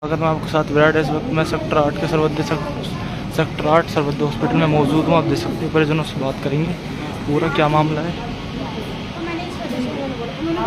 अगर मैं आपके साथ विराट इस वक्त मैं सेक्टर 8 के सेक्टर 8 सरवद्दी हॉस्पिटल में मौजूद हूँ। आप देख सकते हैं परिजनों से बात करेंगे पूरा क्या मामला है।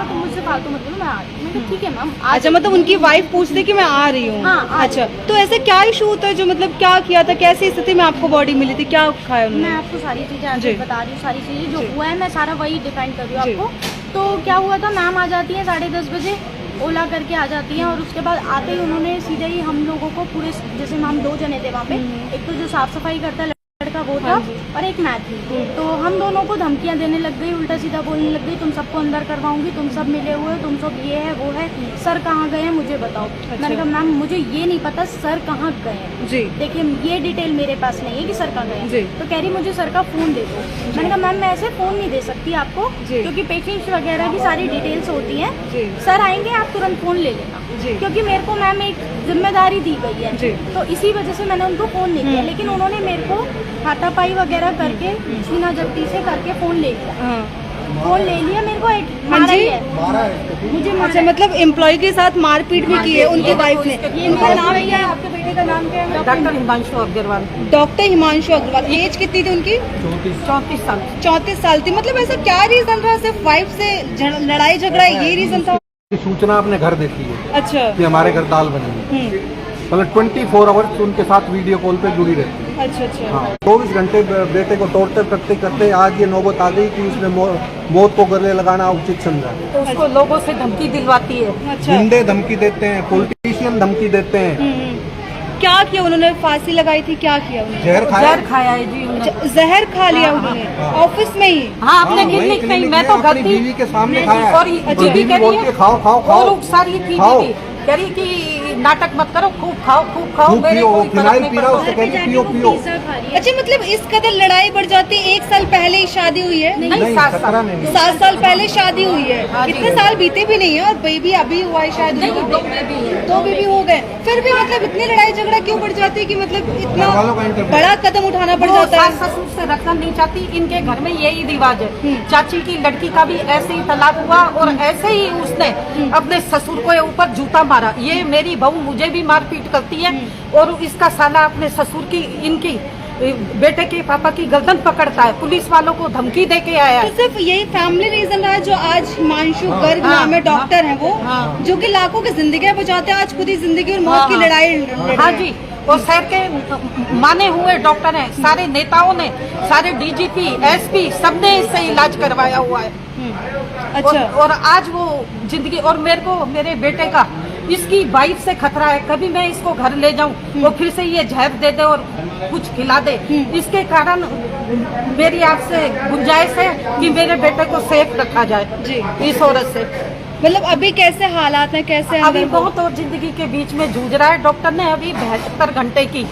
तो मुझसे फालतू मत बोलो, मैं आ रही हूँ। ठीक है मैम। अच्छा, मतलब उनकी वाइफ पूछती कि मैं आ रही हूँ। हाँ, अच्छा, तो ऐसे क्या इशू होता है जो मतलब क्या किया था, कैसी स्थिति में आपको बॉडी मिली थी, क्या खाया मैं उन्होंने? आपको सारी चीज़ें आज बता रही हूँ, सारी चीज़ें जो हुआ है मैं सारा वही डिफाइन कर रही हूँ जी। आपको। तो क्या हुआ था, मैम आ जाती है 10:30 बजे, ओला करके आ जाती हैं और उसके बाद आते ही उन्होंने सीधे ही हम लोगों को पूरे, जैसे मैम 2 जने थे वहाँ पे, एक तो जो साफ सफाई करता है लड़का वो था और एक मैं थी। तो हम दोनों को धमकियां देने लग गई, उल्टा सीधा बोलने लग गई, तुम सबको अंदर करवाऊंगी, तुम सब मिले हुए हो, तुम सब ये है वो है, सर कहाँ गए हैं मुझे बताओ। मैंने कहा मैम मुझे ये नहीं पता सर कहाँ गए हैं, जी देखिए ये डिटेल मेरे पास नहीं है कि सर कहाँ गए जी। हैं। तो कह रही मुझे सर का फ़ोन दे दो। मैंने कहा मैम मैं ऐसे फ़ोन नहीं दे सकती आपको, जी। क्योंकि पेशेंट्स वगैरह की सारी डिटेल्स होती हैं। जी। सर आएंगे आप तुरंत फ़ोन ले लेना, जी। क्योंकि मेरे को मैम एक जिम्मेदारी दी गई है। जी। तो इसी वजह से मैंने उनको फ़ोन नहीं दिया, लेकिन उन्होंने मेरे को हाथापाई वगैरह करके छीना झपटी से करके फ़ोन ले लिया। हाँ। फ़ोन ले लिया, मेरे को मारा ही है, मुझे मारा अच्छा, है। मतलब एम्प्लॉय के साथ मारपीट भी की है उनकी वाइफ ने। ये इनका नाम क्या है? आपके बेटे का नाम क्या है? Doctor Himanshu Agarwal, doctor Himanshu Agarwal. Age कितनी थी उनकी? 34 साल। 34 साल थी। मतलब ऐसा क्या रीजन रहा, सिर्फ वाइफ से लड़ाई झगड़ा ये रीजन था? सूचना अपने घर देती है अच्छा। कि हमारे घर दाल बनी है, मतलब 24 आवर्स उनके साथ वीडियो कॉल पे जुड़ी रहती है। अच्छा अच्छा। हाँ, 24 घंटे बेटे को तोड़ते करते करते आज ये नौबत आ गई कि उसने मौत को गले लगाना उचित समझा। तो उसको लोगों से धमकी दिलवाती है। अच्छा। गुंडे धमकी देते हैं, पॉलिटिशियन धमकी देते हैं। क्या किया उन्होंने? फांसी लगाई थी? क्या किया उन्होंने? जहर जहर खाया। खाया है जी उन्होंने। जहर खा लिया हाँ, उन्होंने हाँ। ऑफिस में ही? हाँ, अपने हाँ, क्लिनिक में ही। क्लिनिक मैं तो में घर अपनी थी बीवी के सामने खाया। और ये तो बीवी बीवी कह रही बोलती है है खाओ खाओ खाओ। और सारी थी खाओ। बीवी कह रही कि नाटक मत करो, खूब खाओ खूब खाओ, खूब मेरे पियो, कोई फर्क फिनाइल नहीं पी रहा पड़ता। उससे कहती पियो पियो। अच्छा, मतलब इस कदर लड़ाई बढ़ जाती है। 1 साल पहले ही शादी हुई है? नहीं, नहीं, 7 खतरा साल। नहीं। 7 साल पहले शादी हुई है। हाँ जी। इतने साल बीते भी नहीं है और बेबी अभी हुआ है शायद। नहीं, 2 बेबी है। 2 बेबी हो गए, फिर भी मतलब इतनी लड़ाई झगड़ा क्यों बढ़ जाती है कि मतलब इतना घर वालों का इंटरफेयर। बड़ा कदम उठाना पड़ वो जाता है? सास ससुर से रखना नहीं चाहती, इनके घर में यही रिवाज है। चाची की लड़की का भी ऐसे ही तलाक हुआ और ऐसे ही उसने अपने ससुर को ऊपर जूता मारा। ये मेरी बहू मुझे भी मारपीट करती है और इसका साला अपने ससुर की, इनकी बेटे के पापा की गर्दन पकड़ता है, पुलिस वालों को धमकी दे के आया तो है। सिर्फ यही फैमिली रीजन रहा है जो आज हिमांशु गर्ग नाम है, डॉक्टर है वो, हाँ। जो कि लाखों की जिंदगी बचाते हैं, आज खुद ही जिंदगी और मौत की हाँ। लड़ाई लड़ रहे हाँ हैं। जी, वो शहर के माने हुए डॉक्टर हैं, सारे नेताओं ने, सारे डीजीपी एसपी सबने इससे इलाज करवाया हुआ है। अच्छा। और आज वो जिंदगी, और मेरे को मेरे बेटे का, इसकी वाइफ से खतरा है। कभी मैं इसको घर ले जाऊं वो फिर से ये जहर दे दे और कुछ खिला दे। इसके कारण मेरी आपसे गुंजाइश है कि मेरे बेटे को सेफ रखा जाए जी। इस औरत से। मतलब अभी कैसे हालात हैं, कैसे अभी अंदर वो? बहुत और जिंदगी के बीच में जूझ रहा है। डॉक्टर ने अभी 72 घंटे की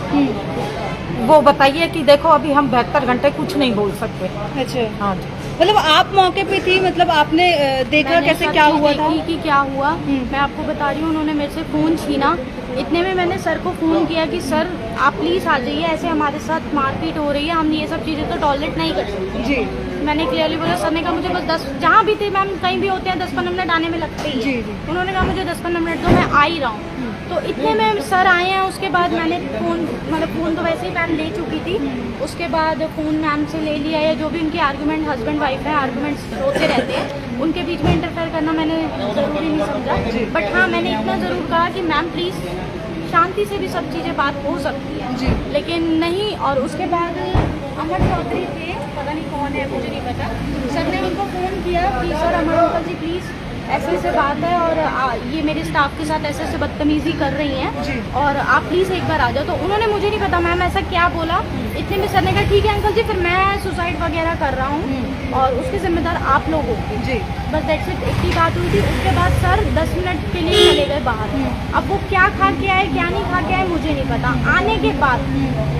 वो बताइए कि देखो अभी हम 72 घंटे कुछ नहीं बोल सकते। अच्छा, हाँ जी। मतलब आप मौके पे थी, मतलब आपने देखा मैंने कैसे सब क्या चीज़ हुआ था? देखी कि क्या हुआ। मैं आपको बता रही हूँ, उन्होंने मेरे से फ़ोन छीना। इतने में मैंने सर को फ़ोन किया कि सर आप प्लीज़ आ जाइए, ऐसे हमारे साथ मारपीट हो रही है, हम ये सब चीज़ें तो टॉलरेट नहीं कर सकते। जी मैंने क्लियरली बोला। सर ने कहा मुझे बस 10, जहाँ भी थे मैम कहीं भी होते हैं 10-15 मिनट आने में लगते ही जी, हैं। जी। उन्होंने कहा मुझे 10-15 मिनट दो, मैं आ ही रहा हूँ। तो इतने में सर आए हैं, उसके बाद मैंने फ़ोन, मतलब फ़ोन तो वैसे ही मैम ले चुकी थी। उसके बाद फ़ोन मैम से ले लिया, या जो भी उनके आर्गूमेंट, हस्बैंड वाइफ है, आर्गूमेंट्स होते रहते हैं, उनके बीच में इंटरफेयर करना मैंने ज़रूरी नहीं समझा। बट हाँ, मैंने इतना ज़रूर कहा कि मैम प्लीज़ शांति से भी सब चीज़ें बात हो सकती है जी। लेकिन नहीं। और उसके बाद अमर चौधरी थे, पता नहीं कौन है मुझे नहीं पता, सर ने उनको फ़ोन किया कि sir Amar uncle ji please ऐसे ऐसे बात है और ये मेरे स्टाफ के साथ ऐसे ऐसे बदतमीज़ी कर रही हैं और आप प्लीज़ एक बार आ जाओ। तो उन्होंने, मुझे नहीं पता मैम ऐसा क्या बोला। इतने में सर ने कहा ठीक है अंकल जी, फिर मैं सुसाइड वगैरह कर रहा हूँ और उसके जिम्मेदार आप लोग होंगे जी। बस दैट्स इट, इतनी बात हुई थी। उसके बाद सर 10 मिनट के लिए चले गए बाहर। अब वो क्या खा के आए क्या नहीं खा के आए मुझे नहीं पता। आने के बाद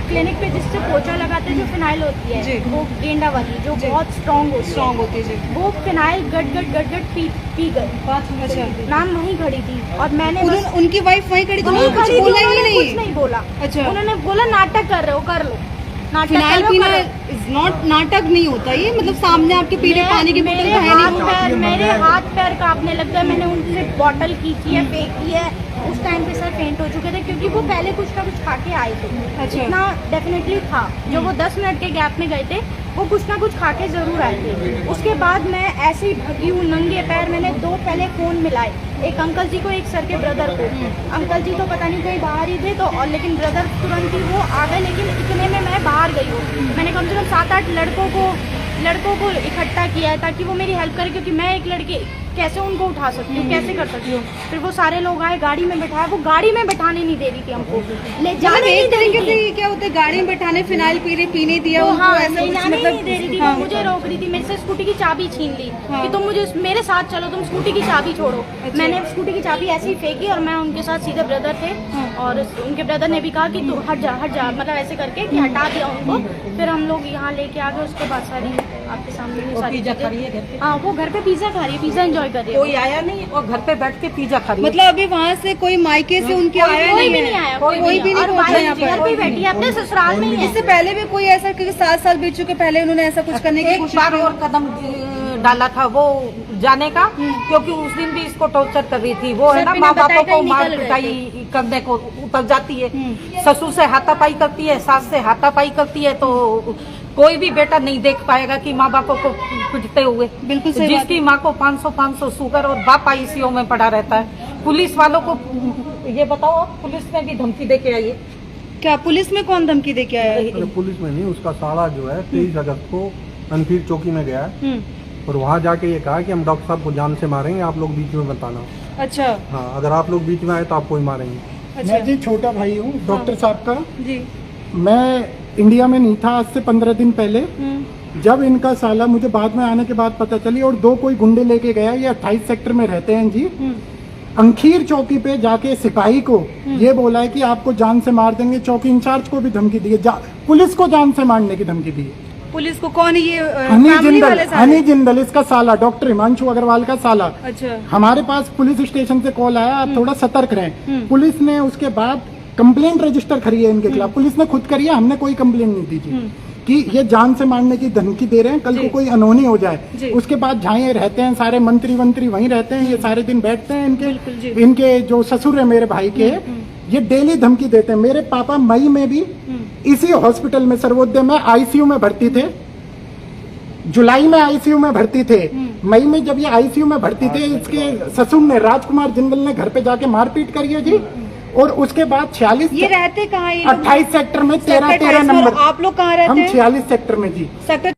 क्लिनिक पे जिससे पोछा लगाते हैं, जो फिनाइल होती है वो गेंडा वाली, जो बहुत स्ट्रॉन्ग होती है, वो फिनाइल गट पी गए। अच्छा, मैम वहीं खड़ी थी और मैंने बस उनकी वाइफ वहीं खड़ी थी, वहीं उन्होंने कुछ खड़ी थी, बोला ही उन्होंने कुछ नहीं? नहीं बोला। अच्छा। उन्होंने बोला नाटक कर रहे हो, कर लो। नाटक फिनाइल कर पीना रहे हो, इज नॉट नाटक नहीं होता ये, मतलब सामने आपके पी रहे पानी की बोतल मेरे है नहीं। हाथ पैर कांपने लग गए। मैंने उनसे बॉटल खींची है, फेंकी है। उस टाइम पे सर फेंट हो चुके थे, क्योंकि वो पहले कुछ ना कुछ खा के आए थे। अच्छा। इतना डेफिनेटली था, जो वो 10 मिनट के गैप में गए थे वो कुछ ना कुछ खा के जरूर आए थे। उसके बाद मैं ऐसे ही भगी हूँ नंगे पैर। मैंने 2 पहले फ़ोन मिलाए, एक अंकल जी को, एक सर के ब्रदर को। अंकल जी तो पता नहीं कहीं बाहर ही थे, तो और लेकिन ब्रदर तुरंत ही वो आ गए, लेकिन इतने में मैं बाहर गई हूँ। मैंने कम से कम 7-8 लड़कों को इकट्ठा किया है ताकि वो मेरी हेल्प करें, क्योंकि मैं एक लड़की कैसे उनको उठा सकती हूँ, कैसे कर सकती हूँ। फिर वो सारे लोग आए, गाड़ी में बैठाया, वो गाड़ी में बैठाने नहीं दे रही थी हमको, ले जाने मतलब नहीं एक दे रही तरीके से थी। ये क्या होता है, गाड़ी में बैठाने, फिनाइल पीने दिया तो उनको, हाँ, ऐसा ले कुछ जाने ही मतलब नहीं दे रही थी। हाँ। वो मुझे रोक रही थी, मेरे से स्कूटी की चाबी छीन ली हाँ। कि तुम मुझे मेरे साथ चलो, तुम स्कूटी की चाबी छोड़ो। अच्छा। मैंने स्कूटी की चाबी ऐसे ही फेंकी और मैं उनके साथ, सीधे ब्रदर थे और उनके ब्रदर ने भी कहा कि तू हट जा, मतलब ऐसे करके कि हटा दिया उनको। फिर हम लोग यहाँ लेके आ गए। उसके बाद सारी आपके सामने वो सारी पिज्जा चीजें- खा रही है घर पे? हाँ, वो घर पे पिज्जा खा रही है, पिज्जा एंजॉय कर रही है। कोई आया नहीं और घर पे बैठ के पिज्जा खा रही है। मतलब अभी वहाँ से कोई मायके से उनके आया कोई नहीं भी है? नहीं आया, कोई भी नहीं और पहुंचा वाइफ यहाँ घर पर? पे बैठी है, अपने ससुराल में ही है। इससे पहले भी कोई ऐसा, क्योंकि 7 साल बीत चुके, पहले उन्होंने ऐसा कुछ करने की एक कोशिश बार की? और कदम डाला था वो जाने का, क्योंकि उस दिन भी इसको टॉर्चर कर रही थी। वो है सर, ना, बिना माँ बापों बताए को कहीं मार निकल गए पिटाई करने को उतर जाती है, ससुर से हाथापाई करती है, सास से हाथापाई करती है, तो कोई भी बेटा नहीं देख पाएगा कि माँ बापों को पिटते हुए। बिल्कुल सही बात जिसकी माँ को 500 शुगर और बाप आईसीयू में पड़ा रहता है। पुलिस वालों को ये बताओ, पुलिस में भी धमकी दे के आई है। क्या पुलिस में कौन धमकी दे के आया है? अरे पुलिस में नहीं, उसका साला जो है 23 अगस्त को अनफीर चौकी में गया है और वहाँ जाके ये कहा कि हम डॉक्टर साहब को जान से मारेंगे, आप लोग बीच में बताना। अच्छा हाँ, अगर आप लोग बीच में आए तो आपको ही मारेंगे। अच्छा मैं जी छोटा भाई हूँ डॉक्टर साहब का। जी। मैं इंडिया में नहीं था आज से 15 दिन पहले। जब इनका साला, मुझे बाद में आने के बाद पता चली, और 2 कोई गुंडे लेके गया, ये 28 सेक्टर में रहते हैं जी। अंखीर चौकी पे जाके सिपाही को ये बोला है कि आपको जान से मार देंगे। चौकी इंचार्ज को भी धमकी दी है, पुलिस को जान से मारने की धमकी दी है। पुलिस को कौन है ये? हनी फैमिली जिंदल, वाले सारे? हनी जिंदल इसका साला, डॉक्टर हिमांशु अग्रवाल का साला। अच्छा। हमारे पास पुलिस स्टेशन से कॉल आया, आप थोड़ा सतर्क रहें। पुलिस ने उसके बाद कंप्लेंट रजिस्टर करी है इनके खिलाफ, पुलिस ने खुद करी है, हमने कोई कंप्लेंट नहीं दी थी कि ये जान से मारने की धमकी दे रहे हैं, कल को कोई अनहोनी हो जाए। उसके बाद जहाँ ये रहते हैं, सारे मंत्री वहीं रहते हैं, ये सारे दिन बैठते हैं। इनके जो ससुर है मेरे भाई के, ये डेली धमकी देते हैं। मेरे पापा मई में भी इसी हॉस्पिटल में, सर्वोदय में आईसीयू में भर्ती थे। जुलाई में आईसीयू में भर्ती थे। मई में जब ये आईसीयू में भर्ती थे, इसके ससुर ने, राजकुमार जिंदल ने घर पे जाके मारपीट करी है जी। और उसके बाद 46, ये रहते कहाँ? ये लोग? 28 सेक्टर में, सेक्टर 13 28 नंबर। आप लोग कहाँ रहते हम हैं? 46 सेक्टर में जी। सेक्टर